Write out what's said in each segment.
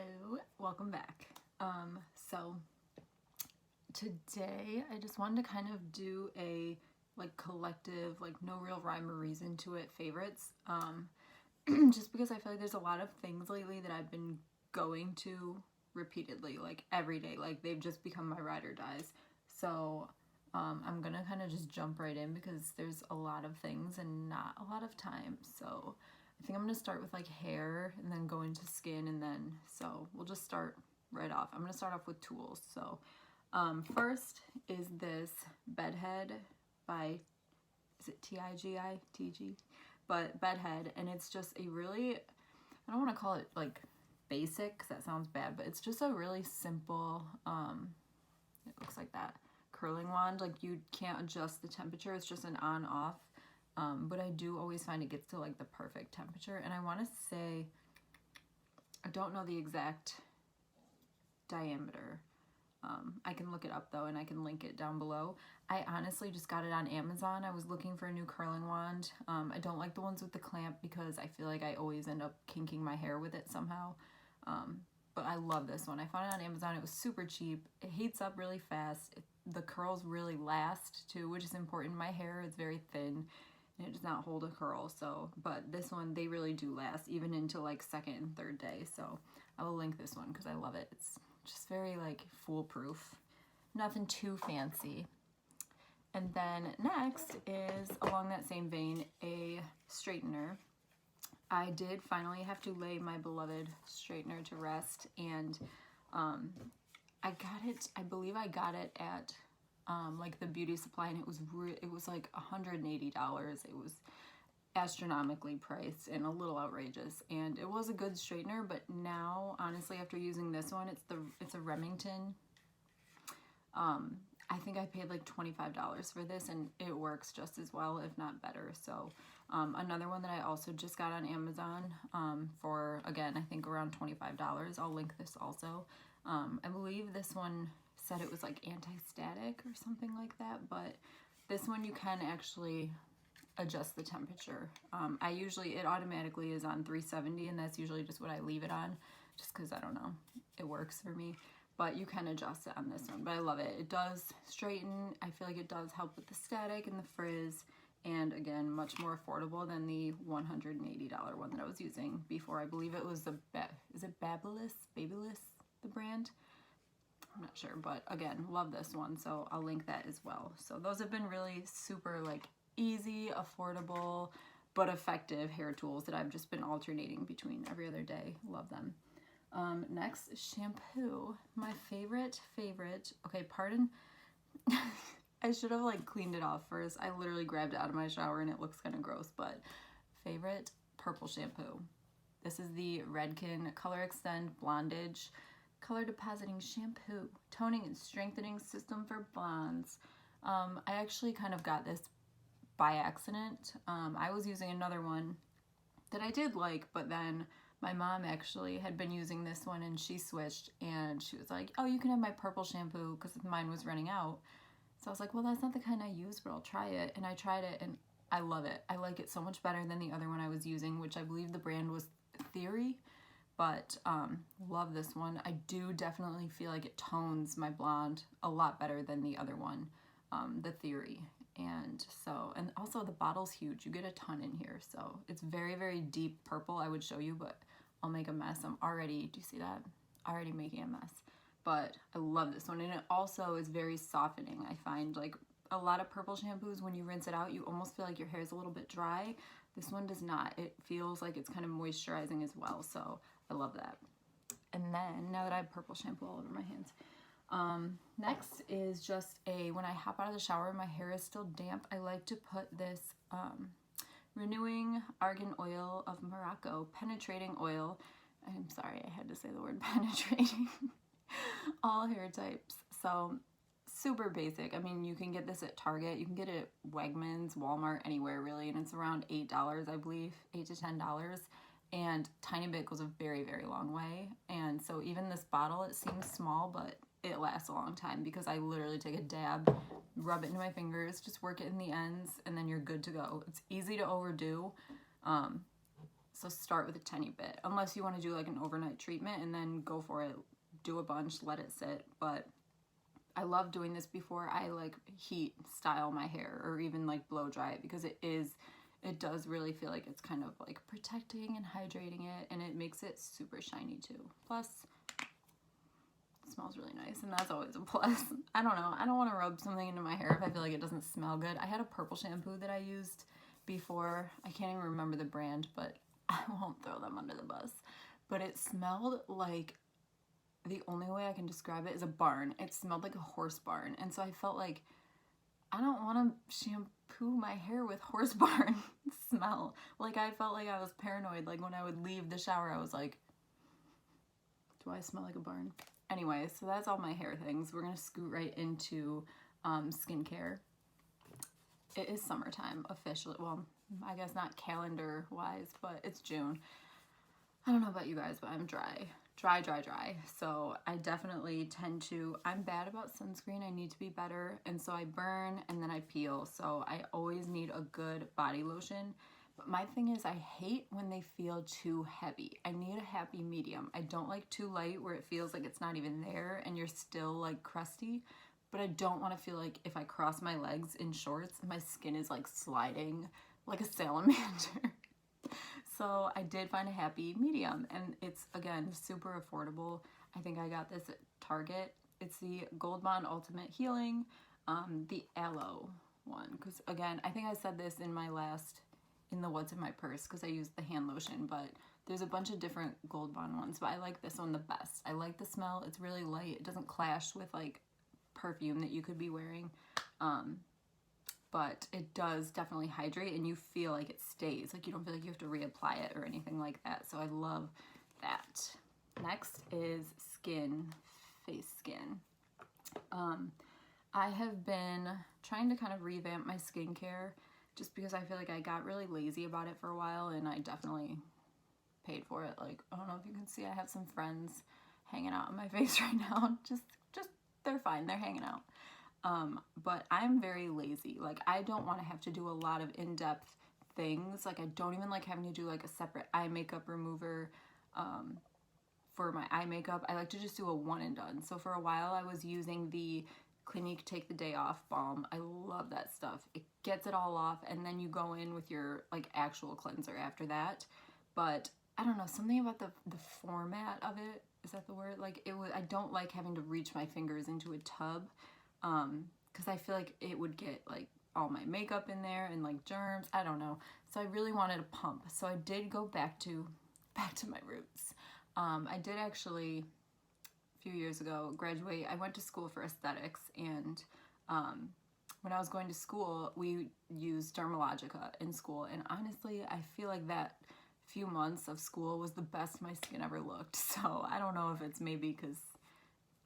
Hello, welcome back. So today I just wanted to kind of do a collective, no real rhyme or reason to it favorites. Just because I feel like there's a lot of things lately that I've been going to repeatedly, every day, they've just become my ride or dies. So I'm gonna kind of just jump right in because there's a lot of things and not a lot of time. So I think I'm gonna start with hair and then go into skin, and then so we'll just start right off. I'm gonna start off with tools. So first is this bedhead by, is it TIGI? But bedhead, and it's just a really, I don't want to call it basic because that sounds bad, but it's just a really simple, it looks like that, curling wand. You can't adjust the temperature, it's just an on off. But I do always find it gets to the perfect temperature, and I want to say, I don't know the exact diameter. I can look it up though, and I can link it down below. I honestly just got it on Amazon. I was looking for a new curling wand. I don't like the ones with the clamp because I feel like I always end up kinking my hair with it somehow. But I love this one. I found it on Amazon. It was super cheap. It heats up really fast. The curls really last too, which is important. My hair is very thin and it does not hold a curl, so, but this one, they really do last even into second and third day. So I will link this one because I love it. It's just very foolproof, nothing too fancy. And then next is, along that same vein, a straightener. I did finally have to lay my beloved straightener to rest, and I got it, I believe I got it at the beauty supply, and it was $180. It was astronomically priced and a little outrageous, and it was a good straightener. But now, honestly, after using this one, it's a Remington. I think I paid $25 for this, and it works just as well, if not better. So another one that I also just got on Amazon for, again, I think around $25. I'll link this also. I believe this one said it was anti-static or something like that, but this one you can actually adjust the temperature. It automatically is on 370, and that's usually just what I leave it on, just because, I don't know, it works for me. But you can adjust it on this one, but I love it. It does straighten. I feel like it does help with the static and the frizz, and again, much more affordable than the $180 one that I was using before. I believe it was is it Babyliss, the brand? I'm not sure, but again, love this one, so I'll link that as well. So those have been really super easy, affordable, but effective hair tools that I've just been alternating between every other day. Love them. Next, shampoo. My favorite. Okay, pardon. I should have cleaned it off first. I literally grabbed it out of my shower and it looks kind of gross, but favorite, purple shampoo. This is the Redken Color Extend Blondage Color Depositing Shampoo, Toning and Strengthening System for Blondes. I actually kind of got this by accident. I was using another one that I did like, but then my mom actually had been using this one and she switched, and she was like, oh, you can have my purple shampoo, because mine was running out. So I was like, well, that's not the kind I use, but I'll try it. And I tried it and I love it. I like it so much better than the other one I was using, which I believe the brand was Theory. But love this one. I do definitely feel like it tones my blonde a lot better than the other one, the Theory. And also the bottle's huge. You get a ton in here. So it's very, very deep purple. I would show you, but I'll make a mess. Do you see that? Already making a mess. But I love this one. And it also is very softening. I find a lot of purple shampoos, when you rinse it out, you almost feel like your hair is a little bit dry. This one does not. It feels like it's kind of moisturizing as well. So I love that. And then, now that I have purple shampoo all over my hands, next is just when I hop out of the shower, my hair is still damp, I like to put this Renewing Argan Oil of Morocco Penetrating Oil. I'm sorry, I had to say the word penetrating. All hair types. So super basic. I mean, you can get this at Target, you can get it at Wegmans, Walmart, anywhere really, and it's around $8, I believe, $8 to $10. And tiny bit goes a very, very long way. And so even this bottle, it seems small, but it lasts a long time because I literally take a dab, rub it into my fingers, just work it in the ends, and then you're good to go. It's easy to overdo. So start with a tiny bit, unless you want to do like an overnight treatment and then go for it, do a bunch, let it sit. But I love doing this before I like heat style my hair or even like blow dry it, because it does really feel like it's kind of like protecting and hydrating it, and it makes it super shiny too. Plus, it smells really nice, and that's always a plus. I don't know, I don't want to rub something into my hair if I feel like it doesn't smell good. I had a purple shampoo that I used before. I can't even remember the brand, but I won't throw them under the bus. But it smelled like, the only way I can describe it is a barn. It smelled like a horse barn. And so I felt like I don't want to shampoo my hair with horse barn smell. Like I felt like I was paranoid. Like when I would leave the shower, I was like, do I smell like a barn? Anyway, so that's all my hair things. We're going to scoot right into skincare. It is summertime officially. Well, I guess not calendar wise, but it's June. I don't know about you guys, but I'm dry. So I definitely tend to, I'm bad about sunscreen. I need to be better. And so I burn and then I peel. So I always need a good body lotion. But my thing is, I hate when they feel too heavy. I need a happy medium. I don't like too light where it feels like it's not even there and you're still like crusty. But I don't want to feel like if I cross my legs in shorts, my skin is like sliding like a salamander. So I did find a happy medium, and it's, again, super affordable. I think I got this at Target. It's the Gold Bond Ultimate Healing, the aloe one. Because, again, I think I said this in the What's in My Purse, because I used the hand lotion, but there's a bunch of different Gold Bond ones, but I like this one the best. I like the smell. It's really light. It doesn't clash with, like, perfume that you could be wearing. But it does definitely hydrate, and you feel like it stays. Like you don't feel like you have to reapply it or anything like that. So I love that. Next is face skin. I have been trying to kind of revamp my skincare just because I feel like I got really lazy about it for a while, and I definitely paid for it. Like, I don't know if you can see, I have some friends hanging out on my face right now. Just they're fine. They're hanging out. But I'm very lazy. Like, I don't want to have to do a lot of in-depth things. Like, I don't even like having to do like a separate eye makeup remover for my eye makeup. I like to just do a one and done. So for a while I was using the Clinique Take the Day Off balm. I love that stuff. It gets it all off, and then you go in with your like actual cleanser after that. But I don't know, something about the format of it, is that the word? Like, I don't like having to reach my fingers into a tub. Because I feel like it would get like all my makeup in there and like germs. I don't know. So I really wanted a pump. So I did go back to my roots. I did actually, a few years ago, graduate. I went to school for aesthetics, and when I was going to school, we used Dermalogica in school. And honestly, I feel like that few months of school was the best my skin ever looked. So I don't know if it's maybe because,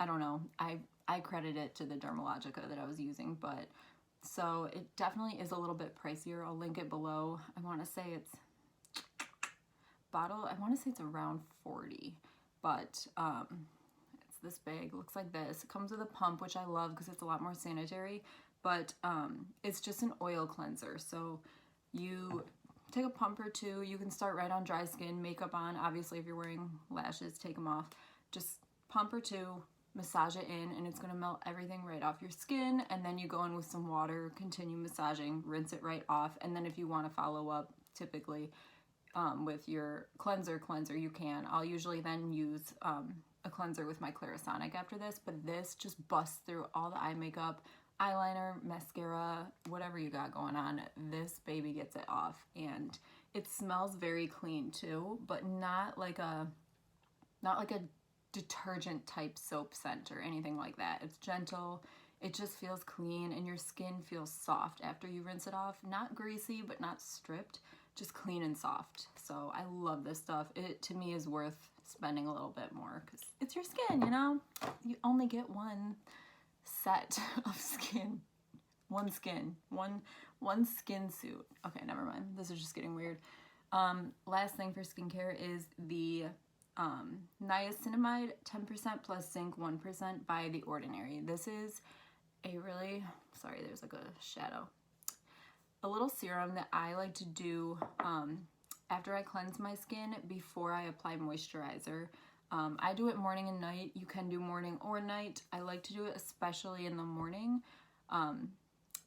I don't know, I credit it to the Dermalogica that I was using, but so it definitely is a little bit pricier. I'll link it below. I want to say it's around 40, but it's this big, looks like this. It comes with a pump, which I love because it's a lot more sanitary, but it's just an oil cleanser. So you take a pump or two. You can start right on dry skin, makeup on. Obviously, if you're wearing lashes, take them off. Just pump or two, massage it in, and it's going to melt everything right off your skin. And then you go in with some water, continue massaging, rinse it right off. And then if you want to follow up, typically with your cleanser, you can. I'll usually then use a cleanser with my Clarisonic after this, but this just busts through all the eye makeup, eyeliner, mascara, whatever you got going on. This baby gets it off, and it smells very clean too, but not like a detergent type soap scent or anything like that. It's gentle. It just feels clean, and your skin feels soft after you rinse it off. Not greasy, but not stripped, just clean and soft. So I love this stuff. It, to me, is worth spending a little bit more because it's your skin, you know? You only get one set of skin. One skin suit. Okay, never mind. This is just getting weird. Last thing for skincare is the niacinamide 10% plus zinc 1% by The Ordinary. This is a really, sorry, there's like a shadow. A little serum that I like to do after I cleanse my skin before I apply moisturizer. I do it morning and night. You can do morning or night. I like to do it especially in the morning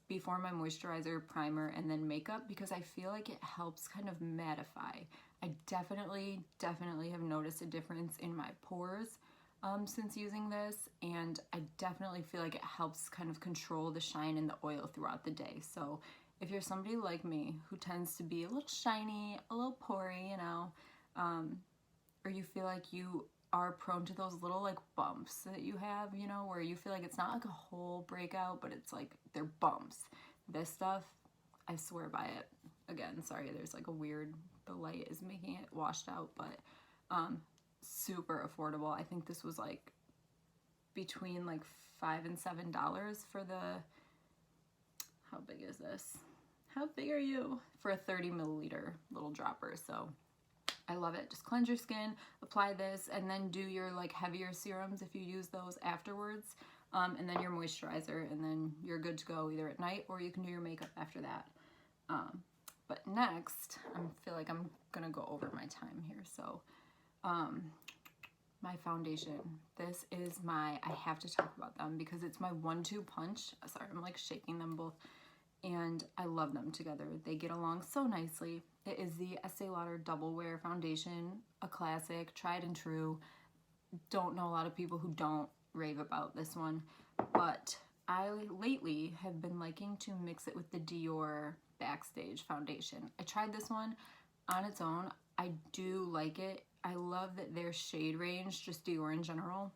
before my moisturizer, primer, and then makeup, because I feel like it helps kind of mattify. I definitely have noticed a difference in my pores since using this, and I definitely feel like it helps kind of control the shine and the oil throughout the day. So if you're somebody like me who tends to be a little shiny, a little pory, you know, or you feel like you are prone to those little like bumps that you have, you know, where you feel like it's not like a whole breakout, but it's like they're bumps. This stuff, I swear by it. Again, sorry, there's like a weird, the light is making it washed out, but super affordable. I think this was like between like $5 and $7 for the, how big is this? How big are you? For a 30 milliliter little dropper. So I love it. Just cleanse your skin, apply this, and then do your like heavier serums if you use those afterwards, and then your moisturizer, and then you're good to go either at night or you can do your makeup after that. But next, I feel like I'm gonna go over my time here. So my foundation. This is my, I have to talk about them because it's my 1-2 punch. Sorry, I'm like shaking them both. And I love them together. They get along so nicely. It is the Estee Lauder Double Wear Foundation, a classic, tried and true. Don't know a lot of people who don't rave about this one, but I lately have been liking to mix it with the Dior Backstage Foundation. I tried this one on its own. I do like it. I love that their shade range, just Dior in general,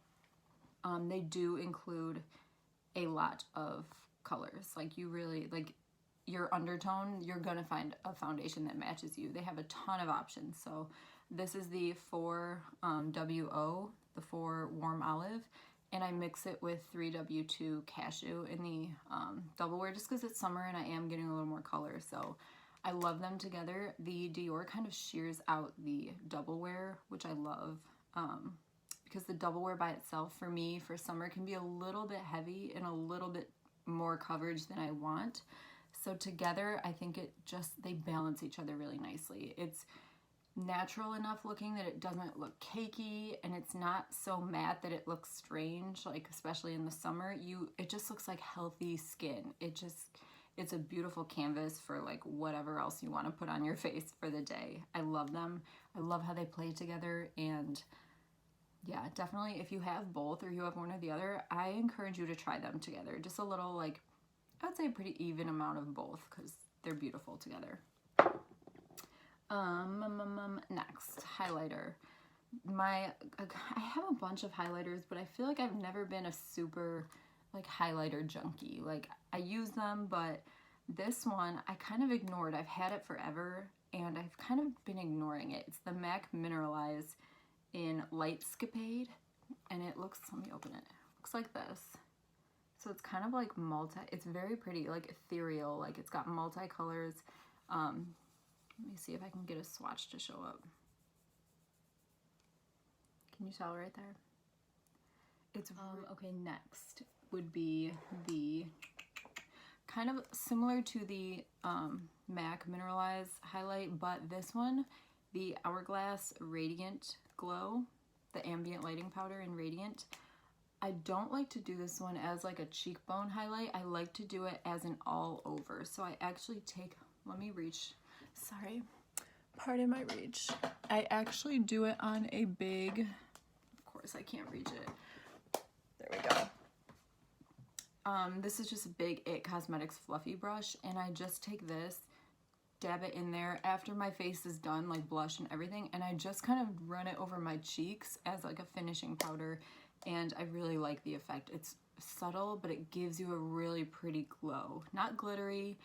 they do include a lot of colors. Like you really, like your undertone, you're gonna find a foundation that matches you. They have a ton of options. So this is the 4WO, the 4 Warm Olive, and I mix it with 3W2 Cashew in the Double Wear just because it's summer and I am getting a little more color. So I love them together. The Dior kind of shears out the Double Wear, which I love, because the Double Wear by itself for me for summer can be a little bit heavy and a little bit more coverage than I want. So together, I think it just, they balance each other really nicely. It's natural enough looking that it doesn't look cakey, and it's not so matte that it looks strange, like especially in the summer. It just looks like healthy skin. It's a beautiful canvas for like whatever else you want to put on your face for the day. I love them. I love how they play together, and yeah, definitely if you have both or you have one or the other, I encourage you to try them together. Just a little, like, I would say a pretty even amount of both because they're beautiful together. Next, highlighter. I have a bunch of highlighters, but I feel like I've never been a super like highlighter junkie. Like I use them, but this one I kind of ignored. I've had it forever and I've kind of been ignoring it. It's the MAC Mineralize in Lightscapade, and it looks, let me open it. It looks like this. So it's kind of like it's very pretty, like ethereal, like it's got multicolors. Let me see if I can get a swatch to show up. Can you tell right there? It's okay. Next would be the kind of similar to the MAC Mineralize highlight, but this one, the Hourglass Radiant Glow, the Ambient Lighting Powder in Radiant. I don't like to do this one as like a cheekbone highlight. I like to do it as an all over. So I actually take, let me reach, sorry, pardon my reach. I actually do it on a big, of course I can't reach it. There we go. This is just a big IT Cosmetics fluffy brush, and I just take this, dab it in there after my face is done, like blush and everything, and I just kind of run it over my cheeks as like a finishing powder, and I really like the effect. It's subtle, but it gives you a really pretty glow. Not glittery,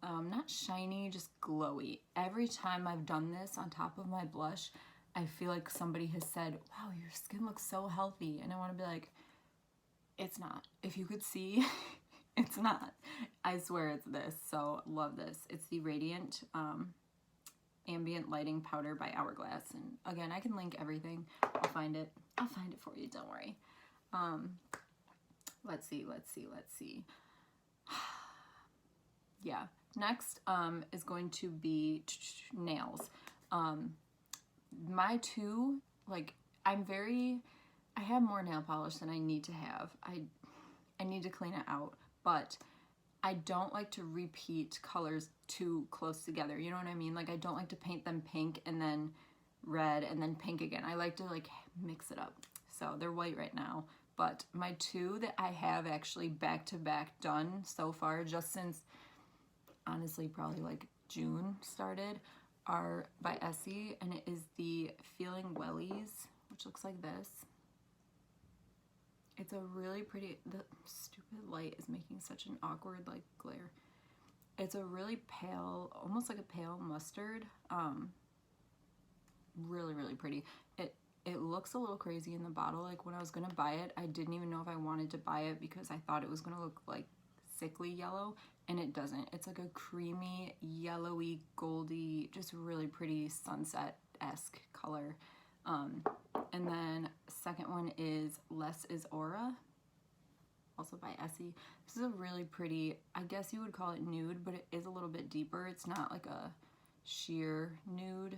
not shiny, just glowy. Every time I've done this on top of my blush, I feel like somebody has said, wow, your skin looks so healthy, and I want to be like, it's not. If you could see, it's not. I swear it's this. So love this. It's the Radiant Ambient Lighting Powder by Hourglass. And again, I can link everything. I'll find it. I'll find it for you. Don't worry. Let's see. Yeah. Next is going to be nails. My two, like, I have more nail polish than I need to have. I need to clean it out, but I don't like to repeat colors too close together. You know what I mean? Like, I don't like to paint them pink and then red and then pink again. I like to like mix it up. So they're white right now, but my two that I have actually back to back done so far, just since honestly probably like June started, are by Essie, and it is the Feeling Wellies, which looks like this. It's a really pretty, the stupid light is making such an awkward like glare. It's a really pale, almost like a pale mustard. Really, really pretty. It looks a little crazy in the bottle. Like when I was gonna buy it, I didn't even know if I wanted to buy it because I thought it was gonna look like sickly yellow, and it doesn't. It's like a creamy, yellowy, goldy, just really pretty sunset-esque color. And then second one is Less is Aura, also by Essie. This is a really pretty, I guess you would call it nude, but it is a little bit deeper. It's not like a sheer nude,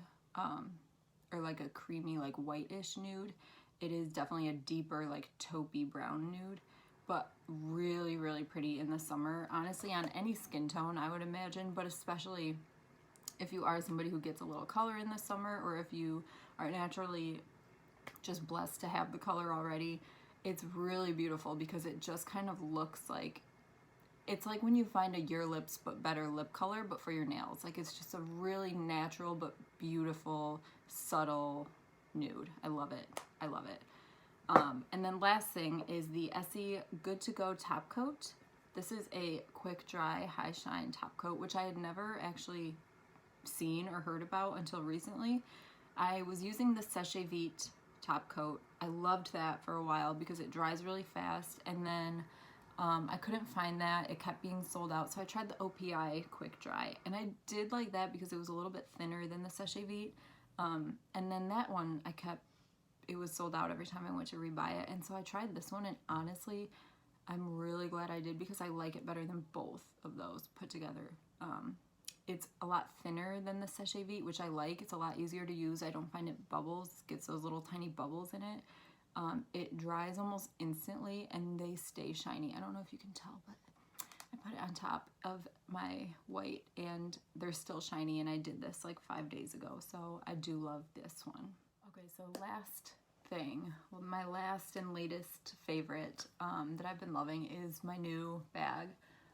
or like a creamy, like whitish nude. It is definitely a deeper, like taupey brown nude, but really, really pretty in the summer. Honestly, on any skin tone, I would imagine, but especially if you are somebody who gets a little color in the summer, or if you are naturally just blessed to have the color already, it's really beautiful because it just kind of looks like, it's like when you find a Your Lips but better lip color, but for your nails. Like, it's just a really natural but beautiful, subtle nude. I love it. I love it. And then last thing is the Essie Good to Go Top Coat. This is a quick dry high shine top coat, which I had never actually seen or heard about until recently. I was using the Séché Vite top coat. I loved that for a while because it dries really fast, and then I couldn't find that. It kept being sold out, so I tried the OPI quick dry, and I did like that because it was a little bit thinner than the Séché Vite. And then that one it was sold out every time I went to rebuy it, and so I tried this one, and honestly I'm really glad I did because I like it better than both of those put together. It's a lot thinner than the Séché Vite, which I like. It's a lot easier to use. I don't find it bubbles, gets those little tiny bubbles in it. It dries almost instantly and they stay shiny. I don't know if you can tell, but I put it on top of my white and they're still shiny, and I did this like 5 days ago, so I do love this one. Okay, so last thing, well, my last and latest favorite that I've been loving is my new bag,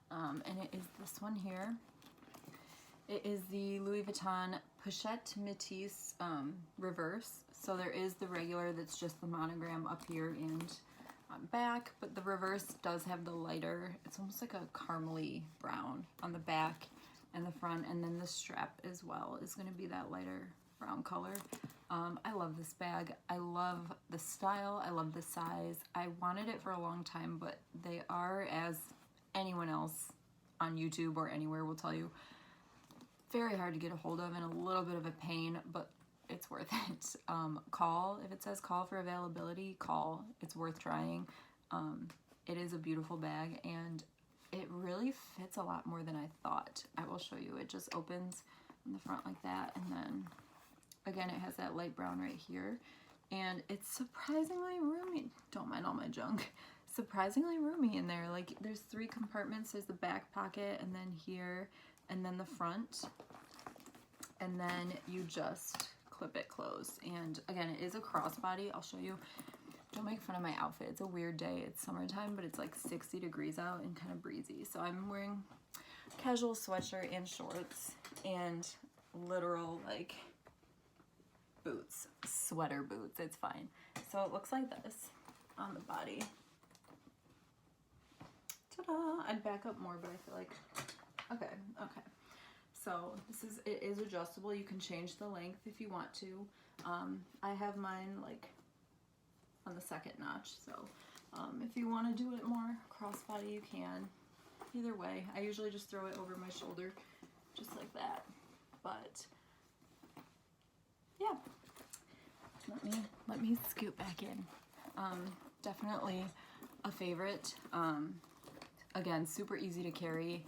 and it is this one here. It is the Louis Vuitton Pochette Métis reverse. So there is the regular that's just the monogram up here and on back, but the reverse does have the lighter, it's almost like a caramely brown on the back and the front, and then the strap as well is going to be that lighter brown color. I love this bag. I love the style. I love the size. I wanted it for a long time, but they are, as anyone else on YouTube or anywhere will tell you, very hard to get a hold of and a little bit of a pain, but it's worth it. Call, if it says call for availability, call. It's worth trying. It is a beautiful bag, and it really fits a lot more than I thought. I will show you. It just opens in the front like that, and then again it has that light brown right here, and it's surprisingly roomy. Don't mind all my junk. Surprisingly roomy in there. Like, there's 3 compartments. There's the back pocket, and then here, and then the front, and then you just clip it closed. And again, it is a crossbody. I'll show you. Don't make fun of my outfit. It's a weird day. It's summertime, but it's like 60 degrees out and kind of breezy. So I'm wearing casual sweatshirt and shorts and literal like boots, sweater boots. It's fine. So it looks like this on the body. Ta-da! I'd back up more, but I feel like, okay. So it is adjustable. You can change the length if you want to. I have mine like on the 2nd notch, so if you want to do it more crossbody, you can. Either way, I usually just throw it over my shoulder, just like that. But yeah, let me scoot back in. Definitely a favorite. Again, super easy to carry.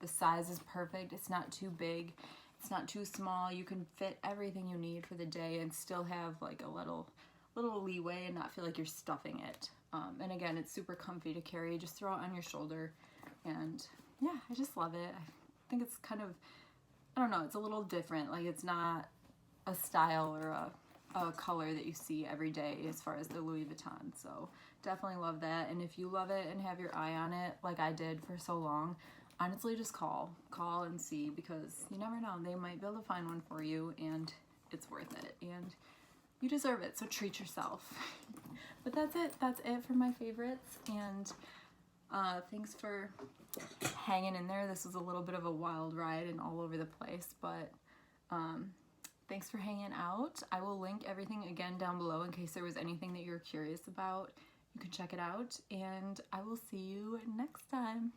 The size is perfect. It's not too big, It's not too small. You can fit everything you need for the day and still have like a little leeway and not feel like you're stuffing it. And again, it's super comfy to carry. Just throw it on your shoulder, and yeah, I just love it. I think it's kind of, I don't know, it's a little different. Like, it's not a style or a color that you see every day as far as the Louis Vuitton. So definitely love that. And if you love it and have your eye on it like I did for so long, honestly, just call and see, because you never know, they might be able to find one for you, and it's worth it, and you deserve it, so treat yourself. But that's it for my favorites, and thanks for hanging in there. This was a little bit of a wild ride and all over the place, but thanks for hanging out. I will link everything again down below in case there was anything that you're curious about. You can check it out, and I will see you next time.